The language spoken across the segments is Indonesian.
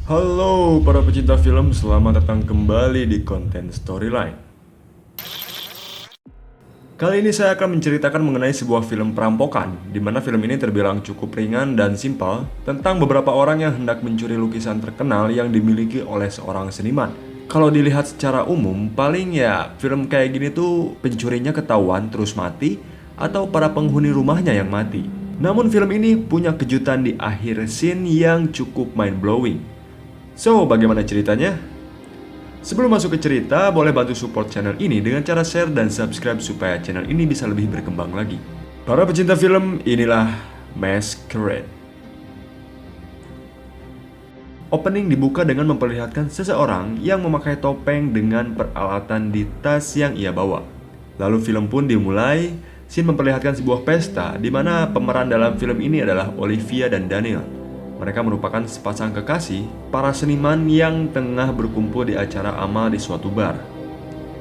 Halo para pecinta film, selamat datang kembali di konten Storyline. Kali ini saya akan menceritakan mengenai sebuah film perampokan, di mana film ini terbilang cukup ringan dan simpel tentang beberapa orang yang hendak mencuri lukisan terkenal yang dimiliki oleh seorang seniman. Kalau dilihat secara umum, paling ya film kayak gini tuh pencurinya ketahuan terus mati, atau para penghuni rumahnya yang mati. Namun film ini punya kejutan di akhir scene yang cukup mind-blowing. So, bagaimana ceritanya? Sebelum masuk ke cerita, boleh bantu support channel ini dengan cara share dan subscribe supaya channel ini bisa lebih berkembang lagi. Para pecinta film, inilah Masquerade. Opening dibuka dengan memperlihatkan seseorang yang memakai topeng dengan peralatan di tas yang ia bawa. Lalu film pun dimulai, scene memperlihatkan sebuah pesta di mana pemeran dalam film ini adalah Olivia dan Daniel. Mereka merupakan sepasang kekasih, para seniman yang tengah berkumpul di acara amal di suatu bar.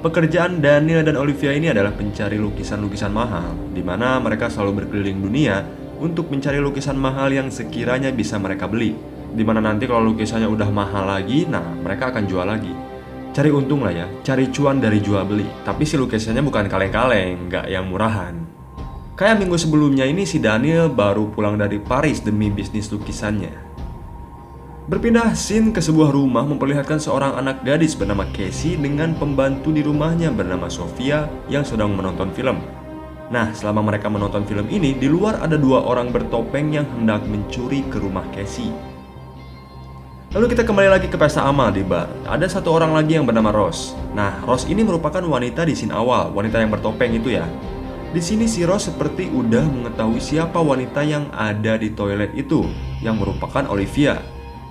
Pekerjaan Daniel dan Olivia ini adalah pencari lukisan-lukisan mahal, di mana mereka selalu berkeliling dunia untuk mencari lukisan mahal yang sekiranya bisa mereka beli. Di mana nanti kalau lukisannya udah mahal lagi, nah mereka akan jual lagi. Cari untung lah ya, cari cuan dari jual beli. Tapi si lukisannya bukan kaleng-kaleng, nggak yang murahan. Kayak minggu sebelumnya ini si Daniel baru pulang dari Paris demi bisnis lukisannya. Berpindah scene ke sebuah rumah memperlihatkan seorang anak gadis bernama Casey dengan pembantu di rumahnya bernama Sofia yang sedang menonton film. Nah, selama mereka menonton film ini, di luar ada dua orang bertopeng yang hendak mencuri ke rumah Casey. Lalu kita kembali lagi ke pesta amal di bar. Ada satu orang lagi yang bernama Rose. Nah, Rose ini merupakan wanita di scene awal, wanita yang bertopeng itu ya. Di sini si Rose seperti udah mengetahui siapa wanita yang ada di toilet itu, yang merupakan Olivia.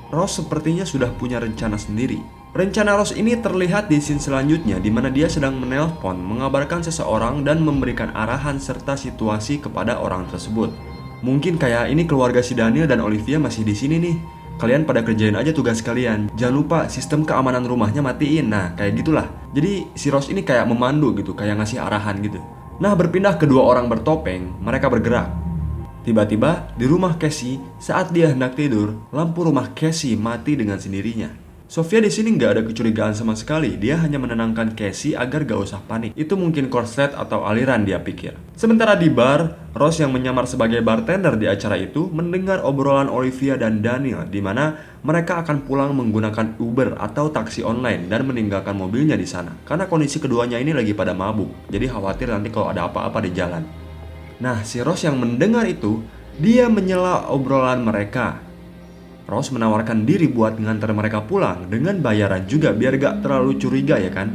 Rose sepertinya sudah punya rencana sendiri. Rencana Rose ini terlihat di scene selanjutnya, di mana dia sedang menelpon, mengabarkan seseorang dan memberikan arahan serta situasi kepada orang tersebut. Mungkin kayak ini keluarga si Daniel dan Olivia masih di sini nih. Kalian pada kerjain aja tugas kalian. Jangan lupa sistem keamanan rumahnya matiin. Nah, kayak gitulah. Jadi si Rose ini kayak memandu gitu, kayak ngasih arahan gitu. Nah, berpindah kedua orang bertopeng, mereka bergerak. Tiba-tiba, di rumah Casey, saat dia hendak tidur, lampu rumah Casey mati dengan sendirinya. Sofia di sini nggak ada kecurigaan sama sekali, dia hanya menenangkan Casey agar gak usah panik. Itu mungkin korslet atau aliran dia pikir. Sementara di bar, Rose yang menyamar sebagai bartender di acara itu mendengar obrolan Olivia dan Daniel, di mana mereka akan pulang menggunakan Uber atau taksi online dan meninggalkan mobilnya di sana. Karena kondisi keduanya ini lagi pada mabuk, jadi khawatir nanti kalau ada apa-apa di jalan. Nah, si Rose yang mendengar itu, dia menyela obrolan mereka. Rose menawarkan diri buat ngantar mereka pulang dengan bayaran juga biar gak terlalu curiga ya kan.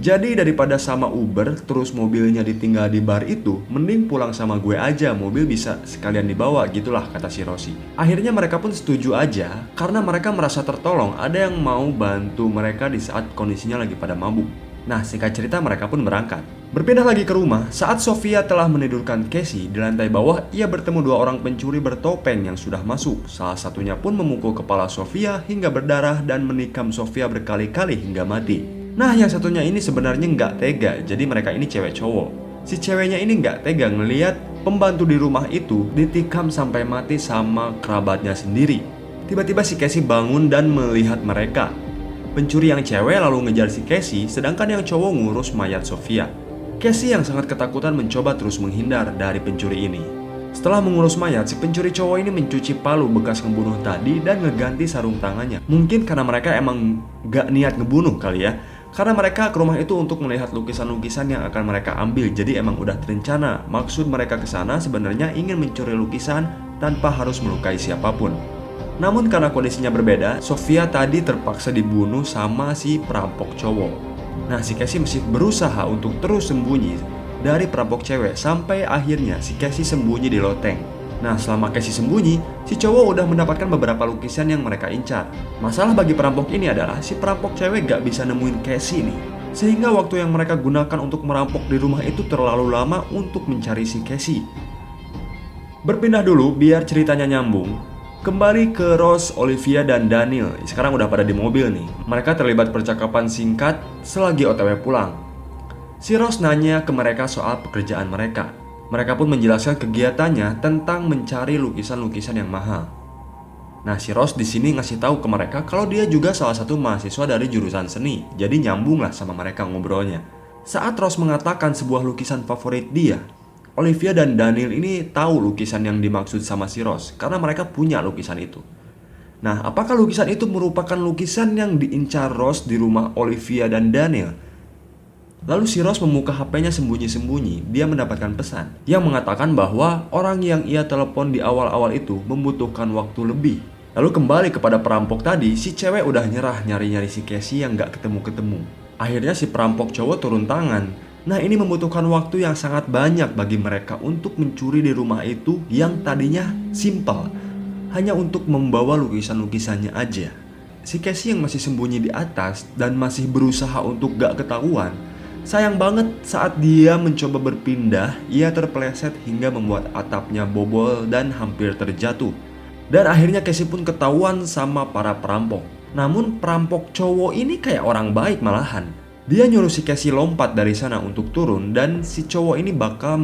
Jadi daripada sama Uber terus mobilnya ditinggal di bar itu, mending pulang sama gue aja, mobil bisa sekalian dibawa gitulah kata si Rosie. Akhirnya mereka pun setuju aja karena mereka merasa tertolong, ada yang mau bantu mereka di saat kondisinya lagi pada mabuk. Nah, singkat cerita mereka pun berangkat. Berpindah lagi ke rumah, saat Sofia telah menidurkan Casey, di lantai bawah ia bertemu dua orang pencuri bertopeng yang sudah masuk. Salah satunya pun memukul kepala Sofia hingga berdarah dan menikam Sofia berkali-kali hingga mati. Nah, yang satunya ini sebenarnya nggak tega, jadi mereka ini cewek cowok. Si ceweknya ini nggak tega ngeliat pembantu di rumah itu ditikam sampai mati sama kerabatnya sendiri. Tiba-tiba si Casey bangun dan melihat mereka. Pencuri yang cewek lalu ngejar si Casey, sedangkan yang cowok ngurus mayat Sofia. Casey yang sangat ketakutan mencoba terus menghindar dari pencuri ini. Setelah mengurus mayat, si pencuri cowok ini mencuci palu bekas ngebunuh tadi dan ngeganti sarung tangannya. Mungkin karena mereka emang gak niat ngebunuh kali ya. Karena mereka ke rumah itu untuk melihat lukisan-lukisan yang akan mereka ambil. Jadi emang udah terencana. Maksud mereka ke sana sebenarnya ingin mencuri lukisan tanpa harus melukai siapapun. Namun karena kondisinya berbeda, Sofia tadi terpaksa dibunuh sama si perampok cowok. Nah, si Casey masih berusaha untuk terus sembunyi dari perampok cewek sampai akhirnya si Casey sembunyi di loteng. Nah, selama Casey sembunyi, si cowok udah mendapatkan beberapa lukisan yang mereka incar. Masalah bagi perampok ini adalah si perampok cewek gak bisa nemuin Casey nih. Sehingga waktu yang mereka gunakan untuk merampok di rumah itu terlalu lama untuk mencari si Casey. Berpindah dulu biar ceritanya nyambung. Kembali ke Rose, Olivia, dan Daniel. Sekarang udah pada di mobil nih. Mereka terlibat percakapan singkat selagi OTW pulang. Si Rose nanya ke mereka soal pekerjaan mereka. Mereka pun menjelaskan kegiatannya tentang mencari lukisan-lukisan yang mahal. Nah, si Ross di sini ngasih tahu ke mereka kalau dia juga salah satu mahasiswa dari jurusan seni. Jadi nyambung lah sama mereka ngobrolnya. Saat Ross mengatakan sebuah lukisan favorit dia, Olivia dan Daniel ini tahu lukisan yang dimaksud sama si Ross karena mereka punya lukisan itu. Nah, apakah lukisan itu merupakan lukisan yang diincar Ross di rumah Olivia dan Daniel? Lalu si Ross membuka HP-nya sembunyi-sembunyi. Dia mendapatkan pesan yang mengatakan bahwa orang yang ia telepon di awal-awal itu membutuhkan waktu lebih. Lalu kembali kepada perampok tadi, si cewek udah nyerah nyari-nyari si Casey yang gak ketemu-ketemu. Akhirnya si perampok cowok turun tangan. Nah, ini membutuhkan waktu yang sangat banyak bagi mereka untuk mencuri di rumah itu yang tadinya simple, hanya untuk membawa lukisan-lukisannya aja. Si Casey yang masih sembunyi di atas dan masih berusaha untuk gak ketahuan, sayang banget saat dia mencoba berpindah, ia terpeleset hingga membuat atapnya bobol dan hampir terjatuh. Dan akhirnya Casey pun ketahuan sama para perampok. Namun perampok cowok ini kayak orang baik malahan. Dia nyuruh si Casey lompat dari sana untuk turun, dan si cowok ini bakal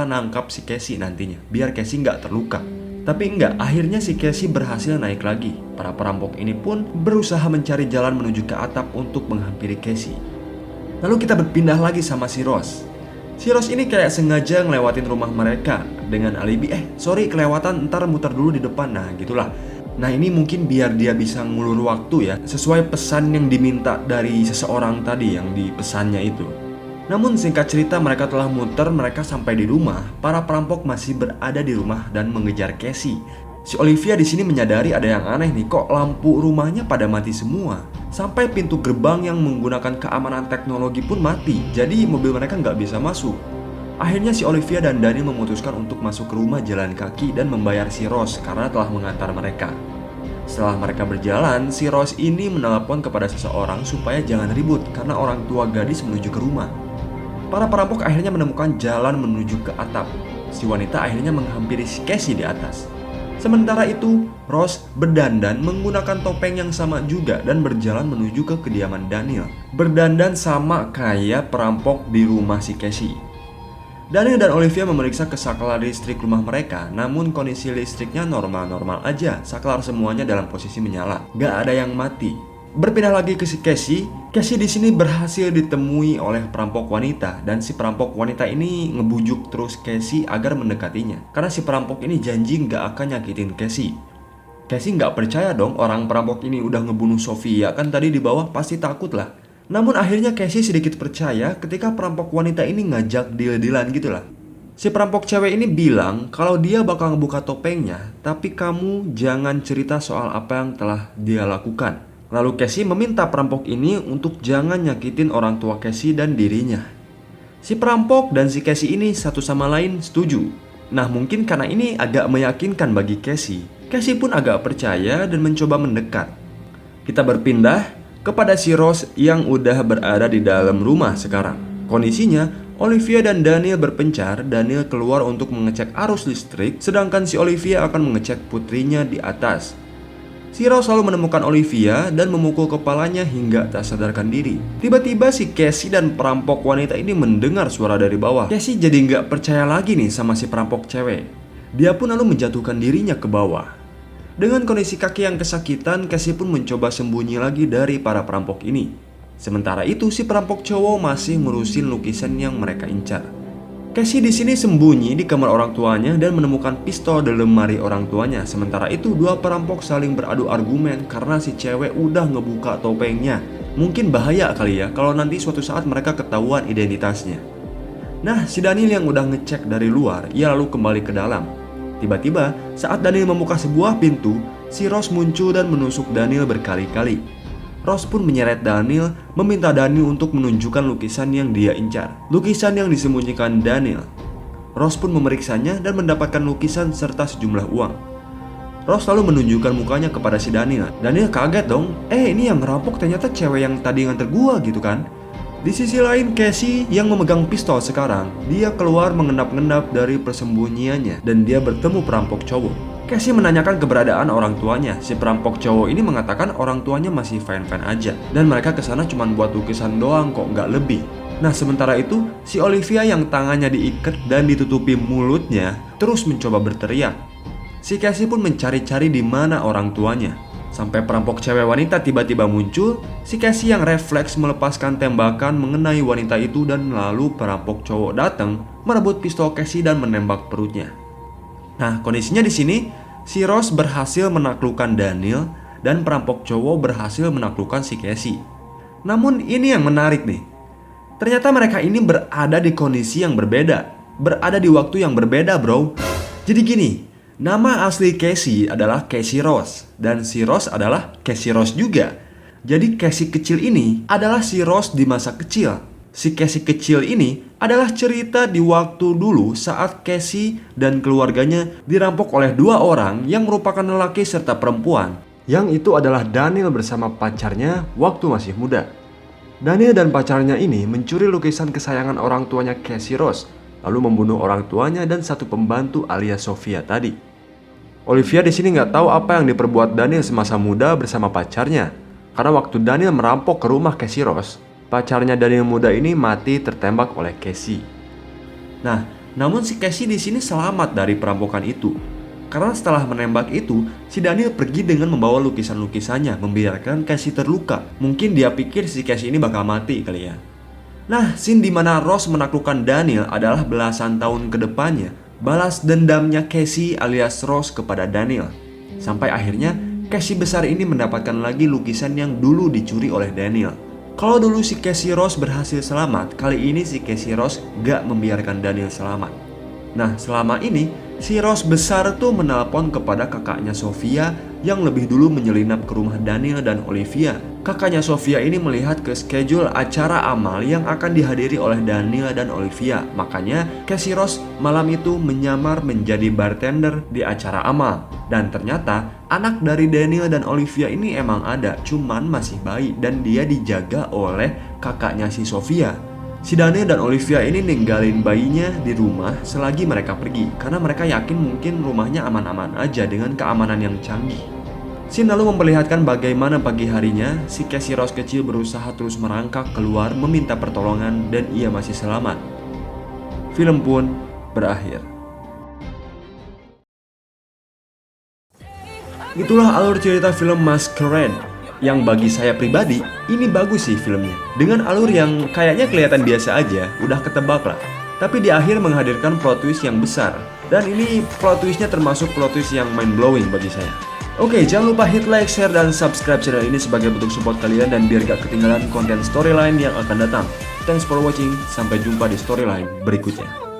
nangkap si Casey nantinya, biar Casey nggak terluka. Tapi enggak, akhirnya si Casey berhasil naik lagi. Para perampok ini pun berusaha mencari jalan menuju ke atap untuk menghampiri Casey. Lalu kita berpindah lagi sama si Ross. Si Ross ini kayak sengaja ngelewatin rumah mereka dengan alibi, kelewatan, ntar muter dulu di depan, nah gitulah. Nah, ini mungkin biar dia bisa ngulur waktu ya, sesuai pesan yang diminta dari seseorang tadi yang dipesannya itu. Namun singkat cerita, mereka telah muter, mereka sampai di rumah. Para perampok masih berada di rumah dan mengejar Casey. Si Olivia di sini menyadari ada yang aneh nih, kok lampu rumahnya pada mati semua. Sampai pintu gerbang yang menggunakan keamanan teknologi pun mati, jadi mobil mereka nggak bisa masuk. Akhirnya si Olivia dan Daniel memutuskan untuk masuk ke rumah jalan kaki dan membayar si Ross karena telah mengantar mereka. Setelah mereka berjalan, si Ross ini menelpon kepada seseorang supaya jangan ribut karena orang tua gadis menuju ke rumah. Para perampok akhirnya menemukan jalan menuju ke atap. Si wanita akhirnya menghampiri si Casey di atas. Sementara itu, Ross berdandan menggunakan topeng yang sama juga dan berjalan menuju ke kediaman Daniel. Berdandan sama kayak perampok di rumah si Casey. Daniel dan Olivia memeriksa ke saklar listrik rumah mereka, namun kondisi listriknya normal-normal aja. Saklar semuanya dalam posisi menyala, gak ada yang mati. Berpindah lagi ke si Casey. Casey di sini berhasil ditemui oleh perampok wanita, dan si perampok wanita ini ngebujuk terus Casey agar mendekatinya. Karena si perampok ini janji gak akan nyakitin Casey. Casey gak percaya dong, orang perampok ini udah ngebunuh Sofia kan tadi di bawah, pasti takut lah. Namun akhirnya Casey sedikit percaya ketika perampok wanita ini ngajak deal-dealan gitu lah. Si perampok cewek ini bilang kalau dia bakal ngebuka topengnya, tapi kamu jangan cerita soal apa yang telah dia lakukan. Lalu Casey meminta perampok ini untuk jangan nyakitin orang tua Casey dan dirinya. Si perampok dan si Casey ini satu sama lain setuju. Nah, mungkin karena ini agak meyakinkan bagi Casey, Casey pun agak percaya dan mencoba mendekat. Kita berpindah kepada si Ross yang udah berada di dalam rumah sekarang. Kondisinya, Olivia dan Daniel berpencar. Daniel keluar untuk mengecek arus listrik, sedangkan si Olivia akan mengecek putrinya di atas. Si Ross selalu menemukan Olivia dan memukul kepalanya hingga tak sadarkan diri. Tiba-tiba si Casey dan perampok wanita ini mendengar suara dari bawah. Casey jadi nggak percaya lagi nih sama si perampok cewek. Dia pun lalu menjatuhkan dirinya ke bawah. Dengan kondisi kaki yang kesakitan, Casey pun mencoba sembunyi lagi dari para perampok ini. Sementara itu, si perampok cowok masih ngurusin lukisan yang mereka incar. Casey di sini sembunyi di kamar orang tuanya dan menemukan pistol di lemari orang tuanya. Sementara itu, dua perampok saling beradu argumen karena si cewek udah ngebuka topengnya. Mungkin bahaya kali ya kalau nanti suatu saat mereka ketahuan identitasnya. Nah, si Daniel yang udah ngecek dari luar, ia lalu kembali ke dalam. Tiba-tiba, saat Daniel membuka sebuah pintu, si Ross muncul dan menusuk Daniel berkali-kali. Ross pun menyeret Daniel, meminta Daniel untuk menunjukkan lukisan yang dia incar. Lukisan yang disembunyikan Daniel. Ross pun memeriksanya dan mendapatkan lukisan serta sejumlah uang. Ross lalu menunjukkan mukanya kepada si Daniel. Daniel kaget dong, ini yang ngerampok ternyata cewek yang tadi nganter gua gitu kan. Di sisi lain, Casey yang memegang pistol sekarang, dia keluar mengendap-endap dari persembunyiannya dan dia bertemu perampok cowok. Casey menanyakan keberadaan orang tuanya. Si perampok cowok ini mengatakan orang tuanya masih fine-fine aja dan mereka kesana cuma buat lukisan doang kok, nggak lebih. Nah, sementara itu si Olivia yang tangannya diikat dan ditutupi mulutnya terus mencoba berteriak. Si Casey pun mencari-cari di mana orang tuanya. Sampai perampok cewek wanita tiba-tiba muncul, si Casey yang refleks melepaskan tembakan mengenai wanita itu dan lalu perampok cowok datang merebut pistol Casey dan menembak perutnya. Nah, kondisinya di sini, si Ross berhasil menaklukkan Daniel dan perampok cowok berhasil menaklukkan si Casey. Namun ini yang menarik nih. Ternyata mereka ini berada di kondisi yang berbeda, berada di waktu yang berbeda, bro. Jadi gini, nama asli Casey adalah Casey Ross dan si Ross adalah Casey Ross juga. Jadi Casey kecil ini adalah si Ross di masa kecil. Si Casey kecil ini adalah cerita di waktu dulu saat Casey dan keluarganya dirampok oleh dua orang yang merupakan lelaki serta perempuan. Yang itu adalah Daniel bersama pacarnya waktu masih muda. Daniel dan pacarnya ini mencuri lukisan kesayangan orang tuanya Casey Ross, lalu membunuh orang tuanya dan satu pembantu alias Sofia tadi. Olivia di sini nggak tahu apa yang diperbuat Daniel semasa muda bersama pacarnya. Karena waktu Daniel merampok ke rumah Casey Ross, pacarnya Daniel muda ini mati tertembak oleh Casey. Nah, namun si Casey di sini selamat dari perampokan itu. Karena setelah menembak itu, si Daniel pergi dengan membawa lukisan-lukisannya, membiarkan Casey terluka. Mungkin dia pikir si Casey ini bakal mati kali ya. Nah, scene dimana Ross menaklukkan Daniel adalah belasan tahun ke depannya, balas dendamnya Casey alias Ross kepada Daniel. Sampai akhirnya Casey besar ini mendapatkan lagi lukisan yang dulu dicuri oleh Daniel. Kalau dulu si Casey Ross berhasil selamat, kali ini si Casey Ross gak membiarkan Daniel selamat. Nah, selama ini si Ross besar tuh menelpon kepada kakaknya Sofia yang lebih dulu menyelinap ke rumah Daniel dan Olivia. Kakaknya Sofia ini melihat ke schedule acara amal yang akan dihadiri oleh Daniel dan Olivia. Makanya Casey Ross malam itu menyamar menjadi bartender di acara amal. Dan ternyata anak dari Daniel dan Olivia ini emang ada, cuman masih bayi dan dia dijaga oleh kakaknya si Sofia. Si Daniel dan Olivia ini ninggalin bayinya di rumah selagi mereka pergi, karena mereka yakin mungkin rumahnya aman-aman aja dengan keamanan yang canggih. Scene lalu memperlihatkan bagaimana pagi harinya si Casey Ross kecil berusaha terus merangkak keluar meminta pertolongan dan ia masih selamat. Film pun berakhir. Itulah alur cerita film Masquerade yang bagi saya pribadi ini bagus sih filmnya. Dengan alur yang kayaknya kelihatan biasa aja, udah ketebak lah. Tapi di akhir menghadirkan plot twist yang besar. Dan ini plot twistnya termasuk plot twist yang mind blowing bagi saya. Oke, jangan lupa hit like, share, dan subscribe channel ini sebagai bentuk support kalian dan biar gak ketinggalan konten storyline yang akan datang. Thanks for watching, sampai jumpa di storyline berikutnya.